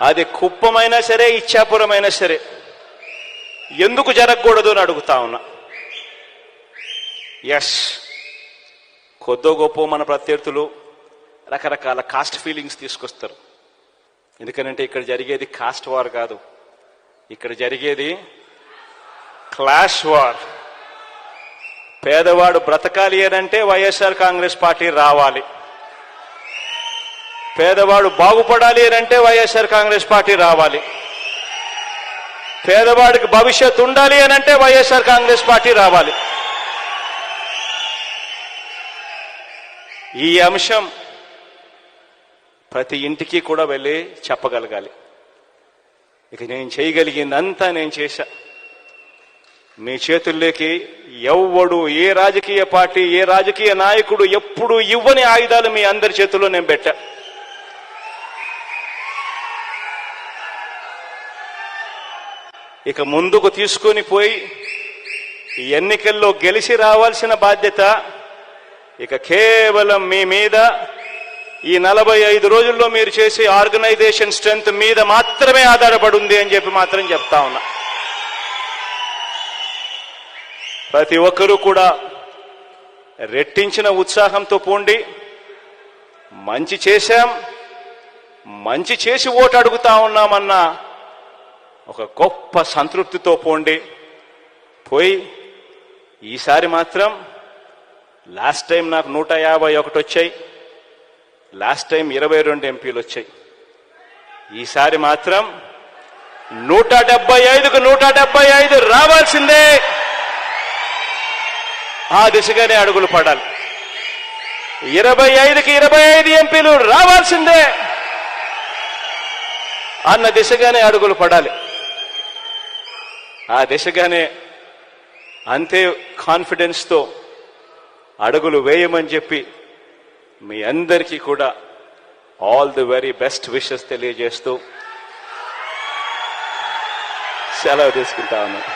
అది కుప్పమైనా సరే ఇచ్చాపురమైనా సరే ఎందుకు జరగకూడదు అని అడుగుతా ఉన్నా. ఎస్, కొద్దో గొప్ప మన ప్రత్యర్థులు రకరకాల కాస్ట్ ఫీలింగ్స్ తీసుకొస్తారు. ఎందుకనంటే ఇక్కడ జరిగేది కాస్ట్ వార్ కాదు, ఇక్కడ జరిగేది క్లాష్ వార్. పేదవాడు బ్రతకాలి అనంటే వైఎస్ఆర్ కాంగ్రెస్ పార్టీ రావాలి, పేదవాడు బాగుపడాలి అనంటే వైఎస్ఆర్ కాంగ్రెస్ పార్టీ రావాలి, పేదవాడికి భవిష్యత్తు ఉండాలి అనంటే వైఎస్ఆర్ కాంగ్రెస్ పార్టీ రావాలి. ఈ అంశం ప్రతి ఇంటికి కూడా వెళ్ళి చెప్పగలగాలి. ఇక నేను చేయగలిగిందంతా నేను చేశా. మీ చేతుల్లోకి ఎవ్వడు, ఏ రాజకీయ పార్టీ, ఏ రాజకీయ నాయకుడు ఎప్పుడు ఇవ్వని ఆయుధాలు మీ అందరి చేతుల్లో నేను పెట్టా. ఇక ముందుకు తీసుకొని పోయి ఎన్నికల్లో గెలిచి రావాల్సిన బాధ్యత ఇక కేవలం మీ మీద, ఈ 45 రోజుల్లో మీరు చేసే ఆర్గనైజేషన్ స్ట్రెంగ్త్ మీద మాత్రమే ఆధారపడి ఉంది అని చెప్పి మాత్రం చెప్తా ఉన్నా. ప్రతి ఒక్కరూ కూడా రెట్టించిన ఉత్సాహంతో పోండి. మంచి చేశాం, మంచి చేసి ఓటు అడుగుతా ఉన్నామన్న ఒక గొప్ప సంతృప్తితో పోండి. పోయి ఈసారి మాత్రం, లాస్ట్ టైం నాకు 151 వచ్చాయి, లాస్ట్ టైం 22 ఎంపీలు వచ్చాయి. ఈసారి మాత్రం 175కు 175 రావాల్సిందే. ఆ దిశగానే అడుగులు పడాలి. 25కి 25 ఎంపీలు రావాల్సిందే అన్న దిశగానే అడుగులు పడాలి. ఆ దిశగానే అంతే కాన్ఫిడెన్స్తో అడుగులు వేయమని చెప్పి మీ అందరికీ కూడా all the very best wishes తెలియజేస్తూ సెలవు తీసుకుంటా ఉన్నాను.